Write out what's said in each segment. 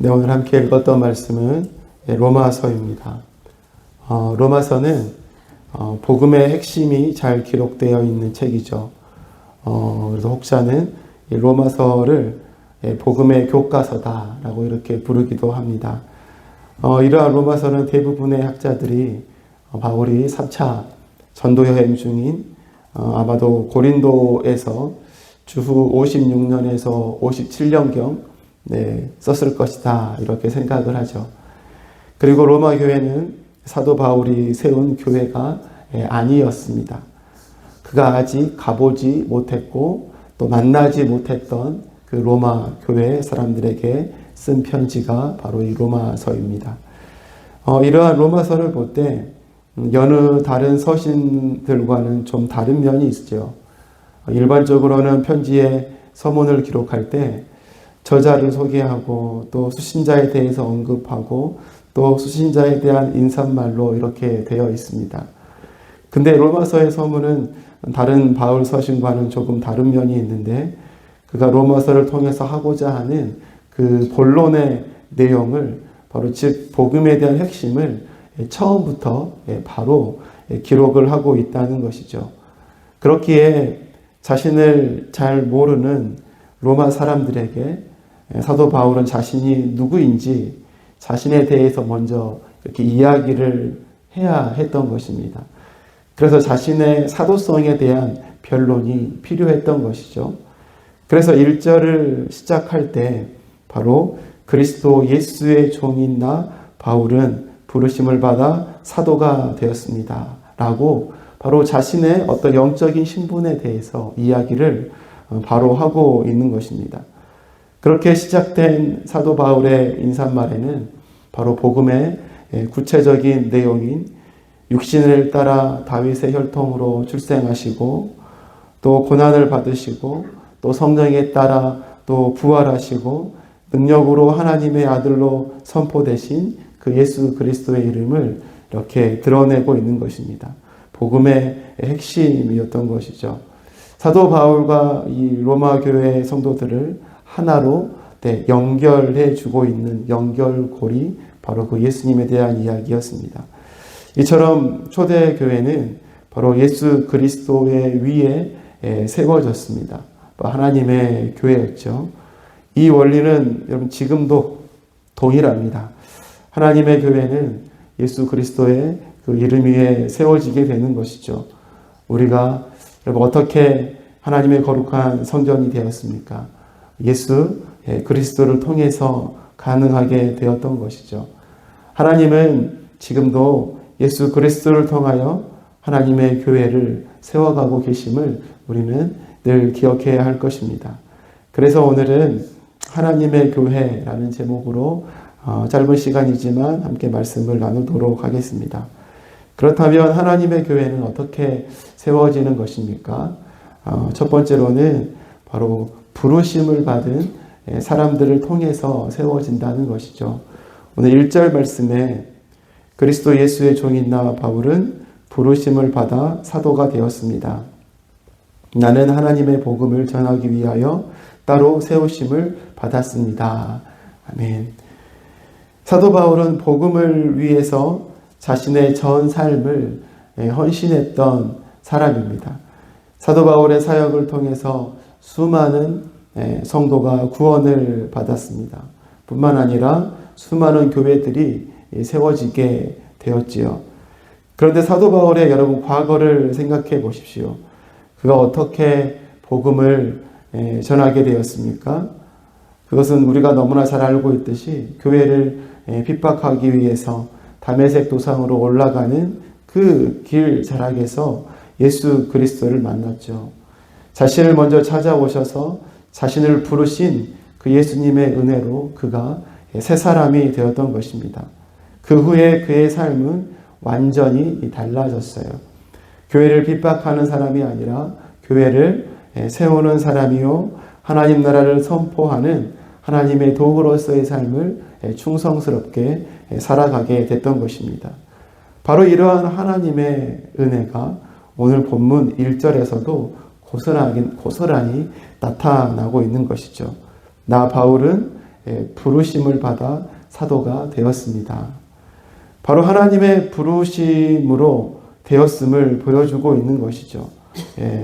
네, 오늘 함께 읽었던 말씀은 로마서입니다. 로마서는 복음의 핵심이 잘 기록되어 있는 책이죠. 그래서 혹자는 이 로마서를 복음의 교과서다라고 이렇게 부르기도 합니다. 이러한 로마서는 대부분의 학자들이 바울이 3차 전도 여행 중인 아마도 고린도에서 주후 56년에서 57년경 썼을 것이다 이렇게 생각을 하죠. 그리고 로마 교회는 사도 바울이 세운 교회가 아니었습니다. 그가 아직 가보지 못했고 또 만나지 못했던 그 로마 교회 사람들에게 쓴 편지가 바로 이 로마서입니다. 이러한 로마서를 볼 때 여느 다른 서신들과는 좀 다른 면이 있죠. 일반적으로는 편지에 서문을 기록할 때 저자를 소개하고 또 수신자에 대해서 언급하고 또 수신자에 대한 인사말로 이렇게 되어 있습니다. 근데 로마서의 서문은 다른 바울 서신과는 조금 다른 면이 있는데 그가 로마서를 통해서 하고자 하는 그 본론의 내용을 바로 즉 복음에 대한 핵심을 처음부터 바로 기록을 하고 있다는 것이죠. 그렇기에 자신을 잘 모르는 로마 사람들에게 사도 바울은 자신이 누구인지 자신에 대해서 먼저 이렇게 이야기를 해야 했던 것입니다. 그래서 자신의 사도성에 대한 변론이 필요했던 것이죠. 그래서 1절을 시작할 때 바로 그리스도 예수의 종인 나 바울은 부르심을 받아 사도가 되었습니다. 라고 바로 자신의 어떤 영적인 신분에 대해서 이야기를 바로 하고 있는 것입니다. 그렇게 시작된 사도 바울의 인사말에는 바로 복음의 구체적인 내용인 육신을 따라 다윗의 혈통으로 출생하시고 또 고난을 받으시고 또 성령에 따라 또 부활하시고 능력으로 하나님의 아들로 선포되신 그 예수 그리스도의 이름을 이렇게 드러내고 있는 것입니다. 복음의 핵심이었던 것이죠. 사도 바울과 이 로마 교회 성도들을 하나로 연결해 주고 있는 연결고리 바로 그 예수님에 대한 이야기였습니다. 이처럼 초대교회는 바로 예수 그리스도의 위에 세워졌습니다. 하나님의 교회였죠. 이 원리는 여러분 지금도 동일합니다. 하나님의 교회는 예수 그리스도의 그 이름 위에 세워지게 되는 것이죠. 우리가 여러분 어떻게 하나님의 거룩한 성전이 되었습니까? 예수 그리스도를 통해서 가능하게 되었던 것이죠. 하나님은 지금도 예수 그리스도를 통하여 하나님의 교회를 세워가고 계심을 우리는 늘 기억해야 할 것입니다. 그래서 오늘은 하나님의 교회라는 제목으로 짧은 시간이지만 함께 말씀을 나누도록 하겠습니다. 그렇다면 하나님의 교회는 어떻게 세워지는 것입니까? 첫 번째로는 바로 부르심을 받은 사람들을 통해서 세워진다는 것이죠. 오늘 1절 말씀에 그리스도 예수의 종인 나 바울은 부르심을 받아 사도가 되었습니다. 나는 하나님의 복음을 전하기 위하여 따로 세우심을 받았습니다. 아멘. 사도 바울은 복음을 위해서 자신의 전 삶을 헌신했던 사람입니다. 사도 바울의 사역을 통해서 수많은 성도가 구원을 받았습니다. 뿐만 아니라 수많은 교회들이 세워지게 되었지요. 그런데 사도 바울의 여러분 과거를 생각해 보십시오. 그가 어떻게 복음을 전하게 되었습니까? 그것은 우리가 너무나 잘 알고 있듯이 교회를 핍박하기 위해서 다메섹 도상으로 올라가는 그 길 자락에서 예수 그리스도를 만났죠. 자신을 먼저 찾아오셔서 자신을 부르신 그 예수님의 은혜로 그가 새 사람이 되었던 것입니다. 그 후에 그의 삶은 완전히 달라졌어요. 교회를 핍박하는 사람이 아니라 교회를 세우는 사람이요 하나님 나라를 선포하는 하나님의 도구로서의 삶을 충성스럽게 살아가게 됐던 것입니다. 바로 이러한 하나님의 은혜가 오늘 본문 1절에서도 고스란히 나타나고 있는 것이죠. 나 바울은 부르심을 받아 사도가 되었습니다. 바로 하나님의 부르심으로 되었음을 보여주고 있는 것이죠.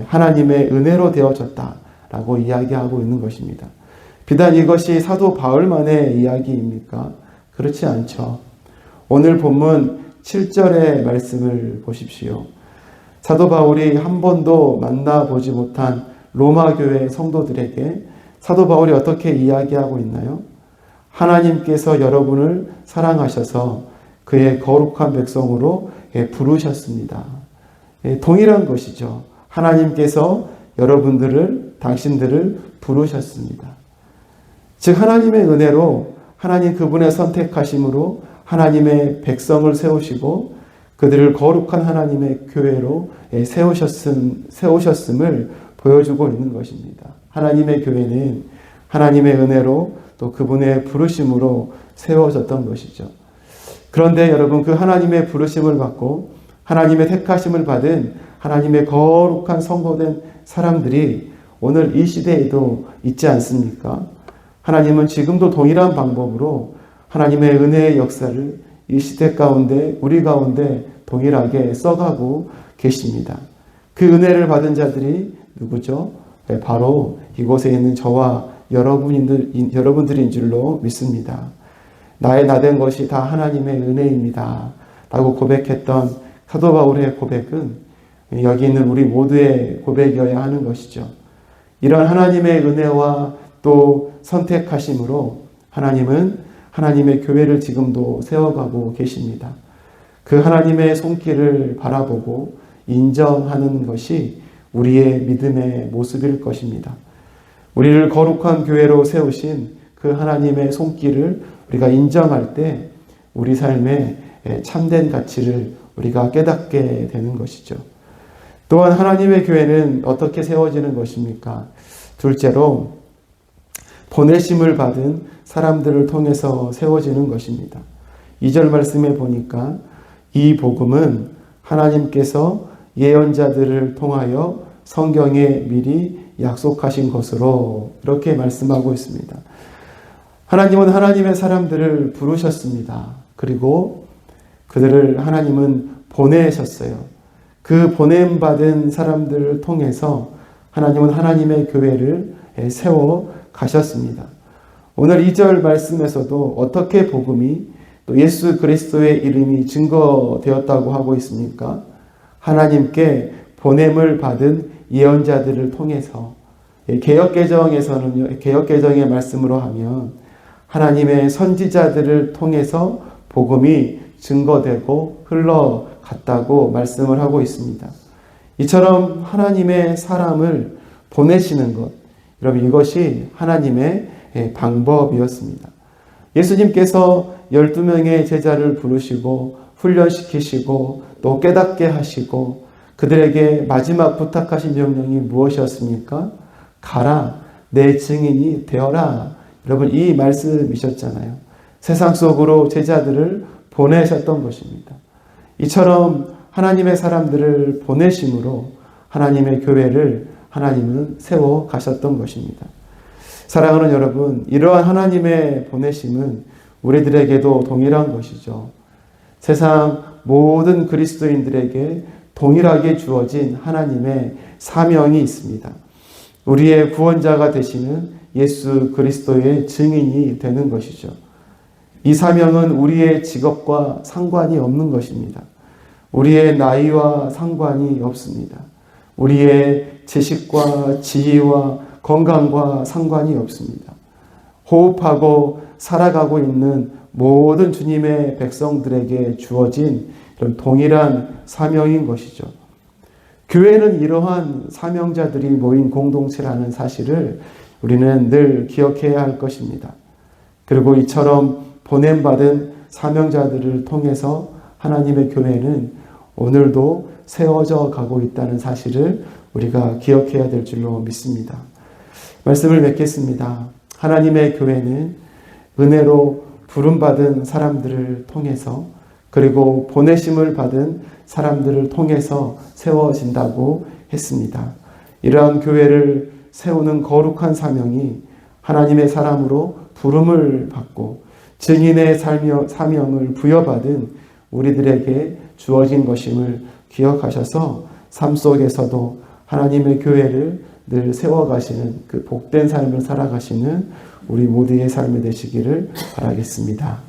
하나님의 은혜로 되어졌다라고 이야기하고 있는 것입니다. 비단 이것이 사도 바울만의 이야기입니까? 그렇지 않죠. 오늘 본문 7절의 말씀을 보십시오. 사도 바울이 한 번도 만나보지 못한 로마 교회 성도들에게 사도 바울이 어떻게 이야기하고 있나요? 하나님께서 여러분을 사랑하셔서 그의 거룩한 백성으로 부르셨습니다. 동일한 것이죠. 하나님께서 당신들을 부르셨습니다. 즉 하나님의 은혜로 하나님 그분의 선택하심으로 하나님의 백성을 세우시고 그들을 거룩한 하나님의 교회로 세우셨음을 보여주고 있는 것입니다. 하나님의 교회는 하나님의 은혜로 또 그분의 부르심으로 세워졌던 것이죠. 그런데 여러분, 그 하나님의 부르심을 받고 하나님의 택하심을 받은 하나님의 거룩한 성도된 사람들이 오늘 이 시대에도 있지 않습니까? 하나님은 지금도 동일한 방법으로 하나님의 은혜의 역사를 이 시대 가운데, 우리 가운데 동일하게 써가고 계십니다. 그 은혜를 받은 자들이 누구죠? 바로 이곳에 있는 저와 여러분들인 줄로 믿습니다. 나의 나된 것이 다 하나님의 은혜입니다 라고 고백했던 사도 바울의 고백은 여기 있는 우리 모두의 고백이어야 하는 것이죠. 이런 하나님의 은혜와 또 선택하심으로 하나님은 하나님의 교회를 지금도 세워가고 계십니다. 그 하나님의 손길을 바라보고 인정하는 것이 우리의 믿음의 모습일 것입니다. 우리를 거룩한 교회로 세우신 그 하나님의 손길을 우리가 인정할 때 우리 삶에 참된 가치를 우리가 깨닫게 되는 것이죠. 또한 하나님의 교회는 어떻게 세워지는 것입니까? 둘째로 보내심을 받은 사람들을 통해서 세워지는 것입니다. 2절 말씀에 보니까 이 복음은 하나님께서 예언자들을 통하여 성경에 미리 약속하신 것으로 이렇게 말씀하고 있습니다. 하나님은 하나님의 사람들을 부르셨습니다. 그리고 그들을 하나님은 보내셨어요. 그 보냄받은 사람들을 통해서 하나님은 하나님의 교회를 세워 가셨습니다. 오늘 2절 말씀에서도 어떻게 복음이 또 예수 그리스도의 이름이 증거되었다고 하고 있습니까? 하나님께 보냄을 받은 예언자들을 통해서 개역개정에서는요, 개역개정의 말씀으로 하면 하나님의 선지자들을 통해서 복음이 증거되고 흘러갔다고 말씀을 하고 있습니다. 이처럼 하나님의 사람을 보내시는 것, 여러분 이것이 하나님의 방법이었습니다. 예수님께서 12명의 제자를 부르시고 훈련시키시고 또 깨닫게 하시고 그들에게 마지막 부탁하신 명령이 무엇이었습니까? 가라, 내 증인이 되어라. 여러분 이 말씀이셨잖아요. 세상 속으로 제자들을 보내셨던 것입니다. 이처럼 하나님의 사람들을 보내심으로 하나님의 교회를 하나님은 세워 가셨던 것입니다. 사랑하는 여러분, 이러한 하나님의 보내심은 우리들에게도 동일한 것이죠. 세상 모든 그리스도인들에게 동일하게 주어진 하나님의 사명이 있습니다. 우리의 구원자가 되시는 예수 그리스도의 증인이 되는 것이죠. 이 사명은 우리의 직업과 상관이 없는 것입니다. 우리의 나이와 상관이 없습니다. 우리의 지식과 지위와 건강과 상관이 없습니다. 호흡하고 살아가고 있는 모든 주님의 백성들에게 주어진 이런 동일한 사명인 것이죠. 교회는 이러한 사명자들이 모인 공동체라는 사실을 우리는 늘 기억해야 할 것입니다. 그리고 이처럼 보냄받은 사명자들을 통해서 하나님의 교회는 오늘도 세워져 가고 있다는 사실을 우리가 기억해야 될 줄로 믿습니다. 말씀을 맺겠습니다. 하나님의 교회는 은혜로 부름받은 사람들을 통해서 그리고 보내심을 받은 사람들을 통해서 세워진다고 했습니다. 이러한 교회를 세우는 거룩한 사명이 하나님의 사람으로 부름을 받고 증인의 사명을 부여받은 우리들에게 주어진 것임을 기억하셔서 삶 속에서도 하나님의 교회를 늘 세워가시는 그 복된 삶을 살아가시는 우리 모두의 삶이 되시기를 바라겠습니다.